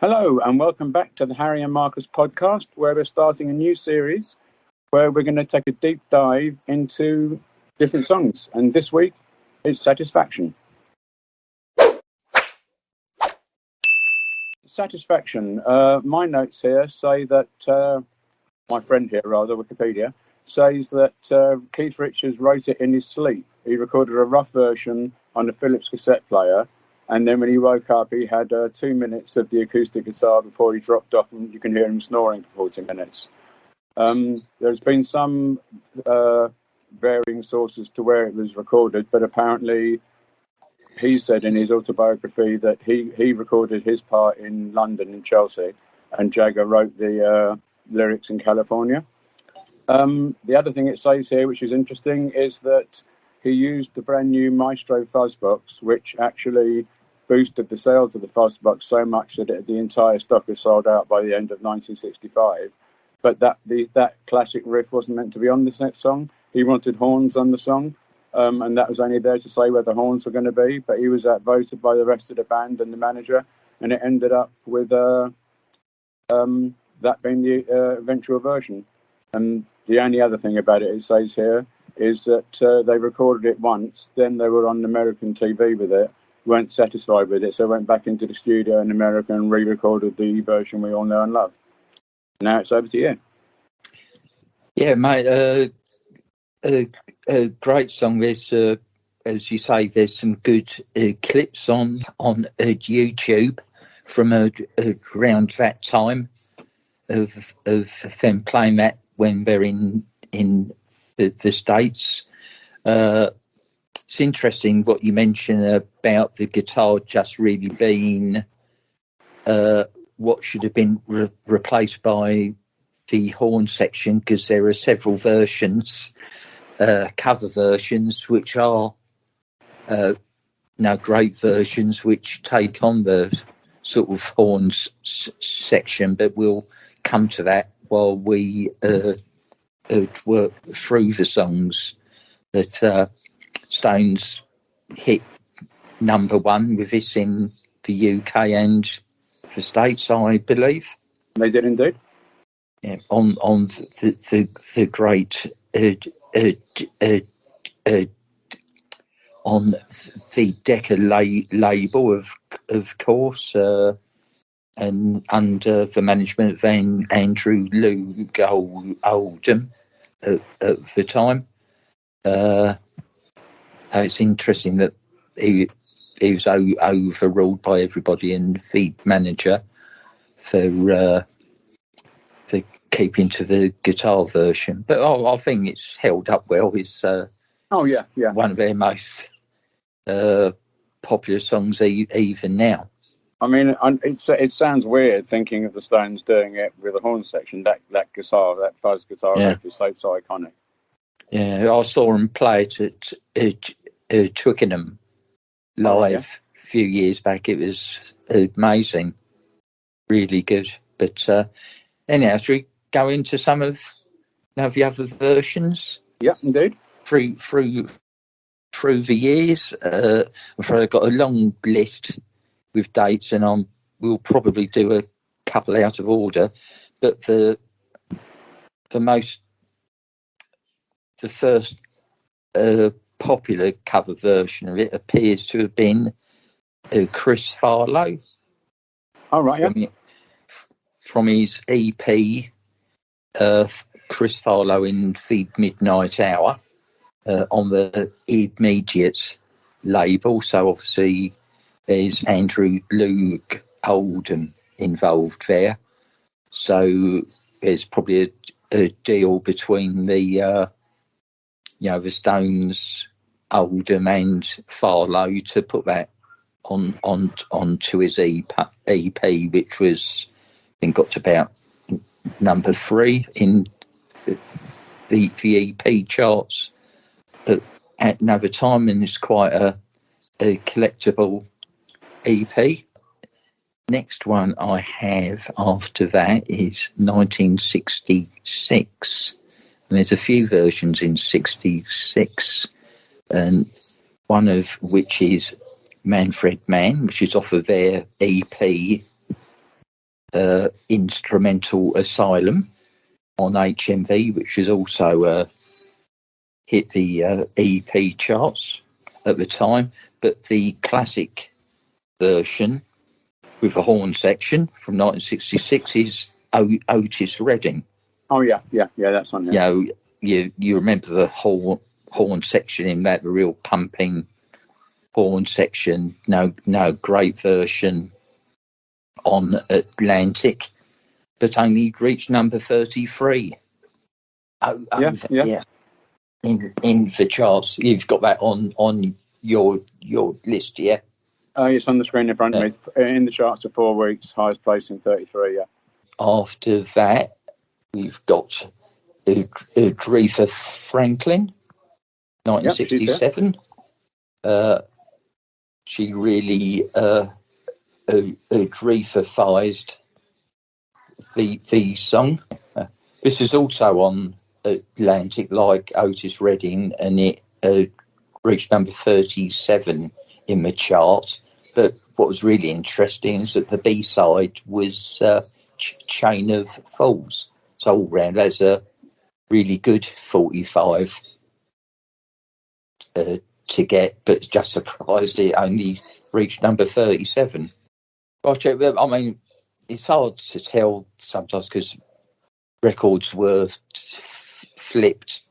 Hello, and welcome back to the Harry and Marcus podcast, where we're starting a new series where we're going to take a deep dive into different songs. And this week, it's Satisfaction. Satisfaction. My notes here say that, my friend here, rather, Wikipedia, says that Keith Richards wrote it in his sleep. He recorded a rough version on a Philips cassette player. And then when he woke up, he had 2 minutes of the acoustic guitar before he dropped off, and you can hear him snoring for 40 minutes. There's been some varying sources to where it was recorded, but apparently he said in his autobiography that he recorded his part in London and Chelsea, and Jagger wrote the lyrics in California. The other thing it says here, which is interesting, is that he used the brand new Maestro Fuzzbox, which actually boosted the sales of the Fuzzbox so much that the entire stock was sold out by the end of 1965. But that classic riff wasn't meant to be on this next song. He wanted horns on the song, and that was only there to say where the horns were going to be. But he was outvoted by the rest of the band and the manager, and it ended up with that being the eventual version. And the only other thing about it says here is that they recorded it once, then they were on American TV with it, weren't satisfied with it, so went back into the studio in America and re-recorded the version we all know and love. Now it's over to you. Yeah, mate, a great song. There's, as you say, there's some good clips on YouTube from around that time of them playing that when they're in the States. It's interesting what you mentioned about the guitar just really being what should have been replaced by the horn section, because there are several versions, cover versions, which are great versions which take on the sort of horns section, but we'll come to that while we work through the songs that Stones hit number one with this in the UK and the States, I believe. They did indeed. Yeah, on the great on the Decca label, of course, and under the management of Andrew Loog Oldham at the time. It's interesting that he was overruled by everybody and the manager for keeping to the guitar version. But I think it's held up well. It's one of their most popular songs even now. I mean, it sounds weird thinking of the Stones doing it with a horn section. That guitar, that fuzz guitar, riff is so iconic. Yeah, I saw them play it at Twickenham live a few years back. It was amazing, really good. But anyhow, should we go into some of the other versions? Yeah, indeed. Through the years, I've got a long list with dates, and we'll probably do a couple out of order. But the first popular cover version of it appears to have been Chris Farlowe. Oh, right, from his EP, Chris Farlowe in the Midnight Hour, on the Immediate label. So obviously there's Andrew Loog Oldham involved there. So there's probably a deal between the Stones, Oldham and Farlowe to put that onto his EP, which was, I think, got to about number 3 in the EP charts at another time, and it's quite a collectible EP. Next one I have after that is 1966. And there's a few versions in 66, and one of which is Manfred Mann, which is off of their EP, instrumental Asylum on HMV, which has also hit the EP charts at the time. But the classic version with a horn section from 1966 is Otis Redding. Oh yeah, that's on here. You remember the horn section in that, the real pumping horn section. No, great version on Atlantic, but only reached number 33. Yeah. In the charts. You've got that on your list, yeah? It's on the screen in front of me. In the charts for 4 weeks, highest place in 33, yeah. After that, we've got Aretha Franklin, 1967. She really Aretha-ized the song. This is also on Atlantic, like Otis Redding, and it reached number 37 in the chart. But what was really interesting is that the B-side was Chain of Fools. So all round, that's a really good 45 to get, but just surprised it only reached number 37. I mean, it's hard to tell sometimes because records were flipped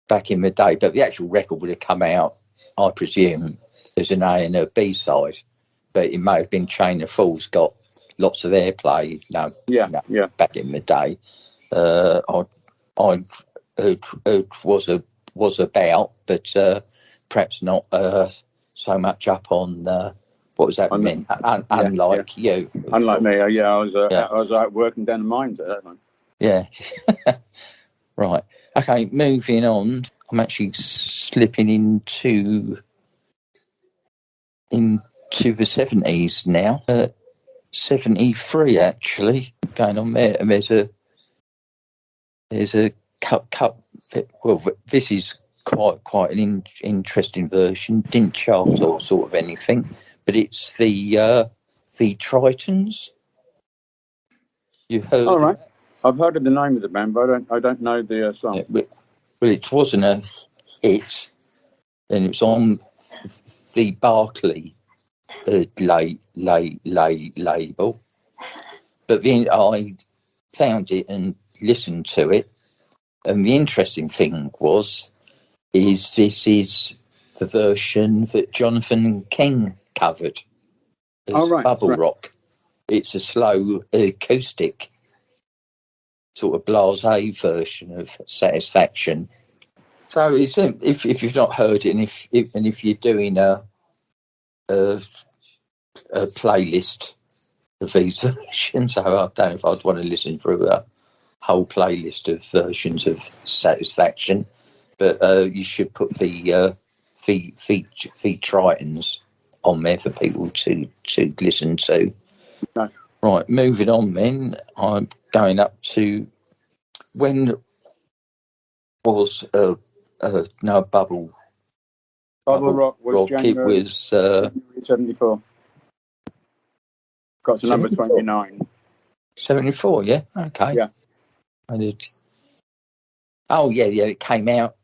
back in the day, but the actual record would have come out, I presume, as an A and a B side, but it may have been Chain of Fools got lots of airplay. Back in the day, I heard was about, but perhaps not so much up on what was that mean? Unlike you, unlike me, I was out working down the mines at that time. Yeah. Right. Okay, moving on. I'm actually slipping into the 70s now. 73 actually going on there, and there's a cut. Well, this is quite an interesting version. Didn't chart or sort of anything, but it's the Tritons. You've heard? All right. I've heard of the name of the band, but I don't know the song. Yeah, well, it wasn't a hit, and it was on the Barclay label. But then I found it and listened to it, and the interesting thing is this is the version that Jonathan King covered as Bubble Rock. It's a slow acoustic sort of blasé version of Satisfaction. So it's if you've not heard it, and if you're doing a playlist of these versions, so I don't know if I'd want to listen through a whole playlist of versions of Satisfaction, but you should put the Tritons on there for people to listen to. Okay. Right, moving on then. I'm going up to when was Bubble Rock was January, it was 74. Got to number 29. 74, yeah? Okay. Yeah. I did. Oh, yeah, it came out.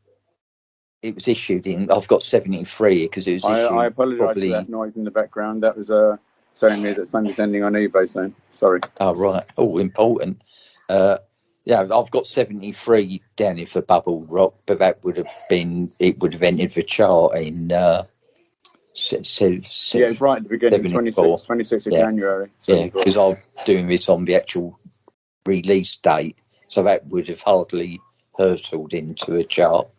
It was issued in, I've got 73 because it was issued. I apologise for that noise in the background. That was telling me that something's ending on eBay soon. Sorry. Oh, right. Oh, important. I've got 73 down here for Bubble Rock, but it would have entered the chart in it's right at the beginning, 26th of January. 74. Yeah, because I'm doing this on the actual release date, so that would have hardly hurtled into a chart.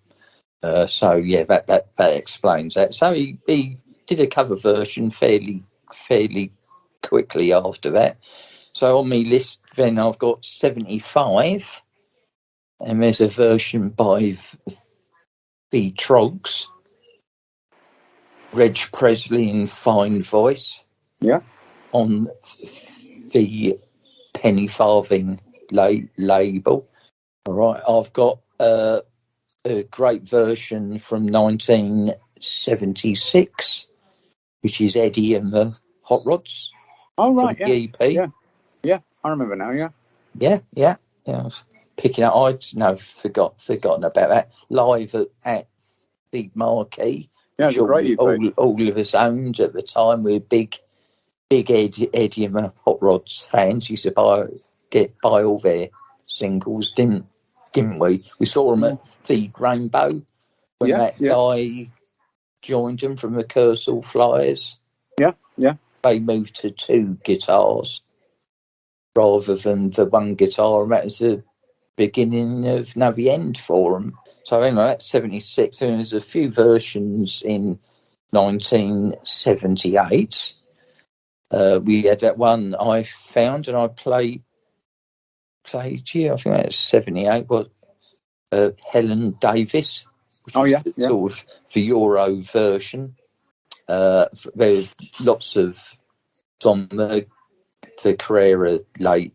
That explains that. So he did a cover version fairly quickly after that. So on my list, then I've got 75, and there's a version by the Trogs, Reg Presley in fine voice. Yeah. On the Penny Farthing label. All right, I've got a great version from 1976, which is Eddie and the Hot Rods. Oh, right, EP. Yeah, I remember now. Yeah. Yeah. I was picking up. Forgotten about that. Live at Big Marquee, Yeah, which it's a great EP. all of us owned at the time. We were big Eddie and Hot Rods fans. Used to buy all their singles, didn't we? We saw them at the Rainbow when that guy joined them from the Kersal Flyers. Yeah. They moved to 2 guitars rather than the 1 guitar, and that was the beginning of the end for them. So anyway, that's 76, and there's a few versions in 1978. We had that one I found, and I played. I think that's 78. What Helen Davis, which was sort of the Euro version. There's lots of on the Carrera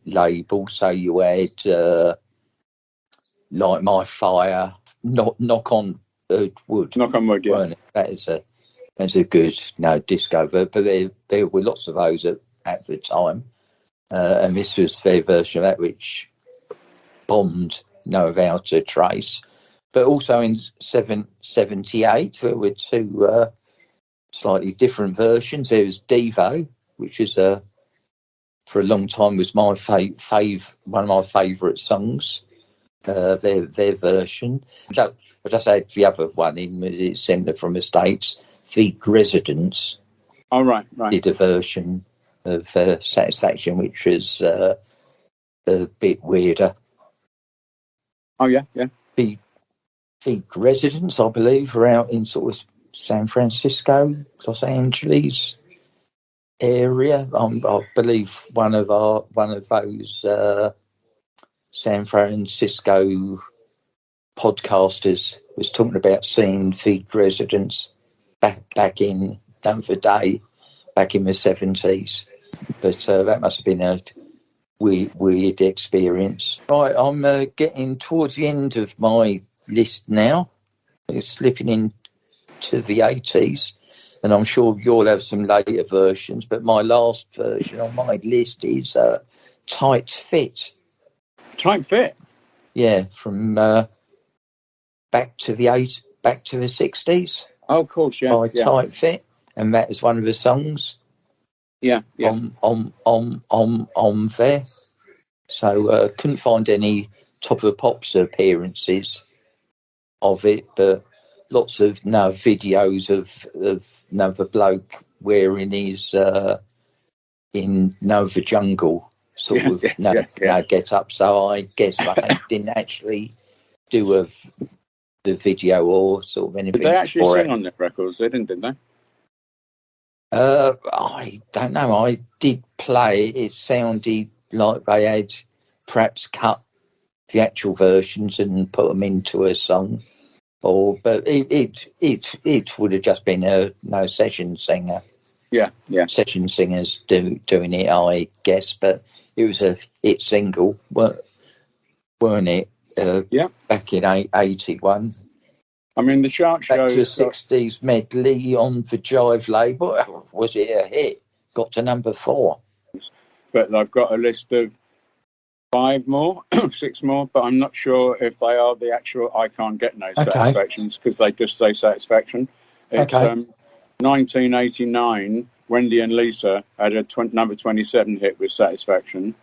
label. So you had Light My Fire, Knock on Wood. Knock on Wood, yeah. That's a good disco, but there were lots of those at the time, and this was their version of that, which bombed without a trace. But also in 78, there were 2 slightly different versions. There was Devo, which is for a long time was my one of my favourite songs. Their version. So I just had the other one in. It's similar from the States. The Residents. Oh right. Did a version of Satisfaction, which was a bit weirder. Oh yeah. The Residents, I believe, are out in sort of San Francisco, Los Angeles area. I believe one of those San Francisco podcasters was talking about seeing the Residents back in the day, back in the 70s. But that must have been a weird experience. Right, I'm getting towards the end of my list now. It's slipping into the 80s, and I'm sure you'll have some later versions, but my last version on my list is Tight Fit. Tight Fit? Yeah, from back to the 60s. Oh, of course, yeah. By Tight Fit, and that is one of the songs. Yeah. On there. So couldn't find any Top of the Pops appearances of it, but lots of videos of the bloke wearing his in the jungle sort of get up. So I guess they didn't actually do the video or sort of anything. Did they actually sing on the records? They didn't, did they? I don't know. I did play. It sounded like they had perhaps cut the actual versions and put them into a song, but it would have just been a session singer. Yeah. Session singers doing it, I guess. But it was a hit single, weren't it? Back in 81. I mean, the chart shows... Back to 60s medley on the Jive label. Was it a hit? Got to number 4. But I've got a list of 5 more, 6 more, but I'm not sure if they are the actual I Can't Get No Satisfactions, because they just say Satisfaction. It's 1989, Wendy and Lisa had a number 27 hit with Satisfaction.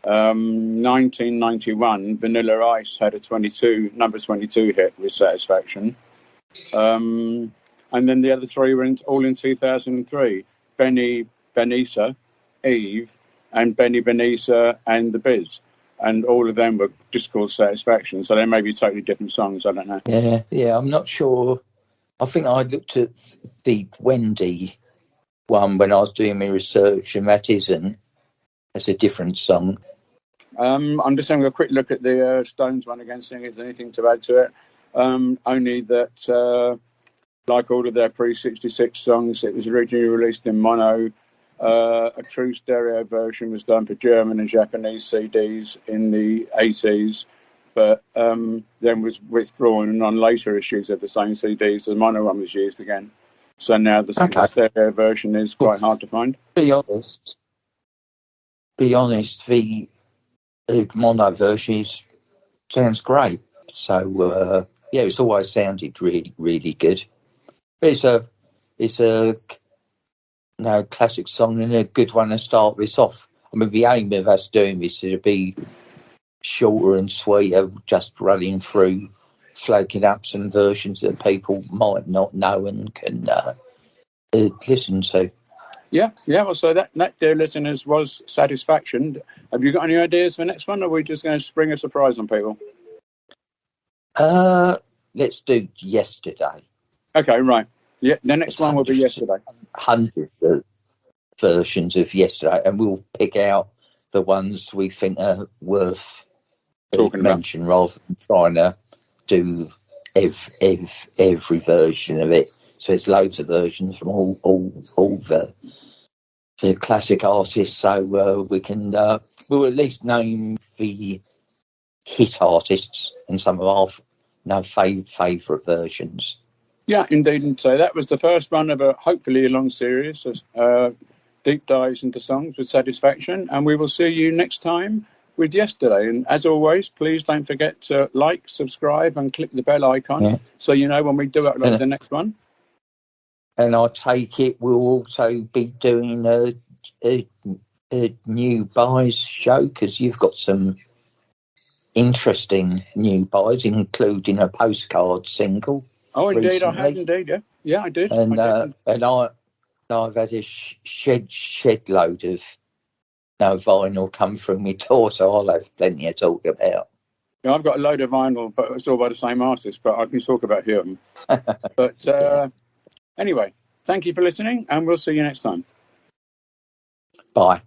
1991, Vanilla Ice had a number 22 hit with Satisfaction. And then the other 3 were all in 2003. Benny Benissa, Eve, and Benny Benissa and The Biz. And all of them were just called Satisfaction. So they may be totally different songs. I don't know. Yeah, I'm not sure. I think I looked at the Wendy one when I was doing my research, and that isn't. It's a different song. I'm just having a quick look at the Stones one again, seeing if there's anything to add to it. Only that, like all of their pre-66 songs, it was originally released in mono. A true stereo version was done for German and Japanese CDs in the 80s, but then was withdrawn, and on later issues of the same CDs, the mono one was used again. So now the stereo version is quite hard to find. To be honest, be honest, the mono version sounds great. So yeah, it's always sounded really, really good. But it's a classic song and a good one to start this off. I mean, the aim of us doing this is to be shorter and sweeter, just running through, flaking up some versions that people might not know and can listen to. Yeah. Well, so that, dear listeners, was Satisfaction. Have you got any ideas for the next one, or are we just going to spring a surprise on people? Let's do Yesterday. Okay, right. Yeah, the next one will be Yesterday. Hundreds of versions of Yesterday, and we'll pick out the ones we think are worth talking mention rather than trying to do every version of it. So there's loads of versions from all the classic artists. So we can we'll at least name the hit artists and some of our favourite versions. Yeah, indeed. And so that was the first one of a hopefully a long series of deep dives into songs with Satisfaction. And we will see you next time with Yesterday. And as always, please don't forget to like, subscribe, and click the bell icon so you know when we do upload the next one. And I take it we'll also be doing a new buys show, because you've got some interesting new buys, including a postcard single. Oh, indeed, recently. I have indeed. Yeah, I did. And I've had a shed load of vinyl come through my door, so I'll have plenty to talk about. Yeah, I've got a load of vinyl, but it's all by the same artist, but I can talk about him. But anyway, thank you for listening, and we'll see you next time. Bye.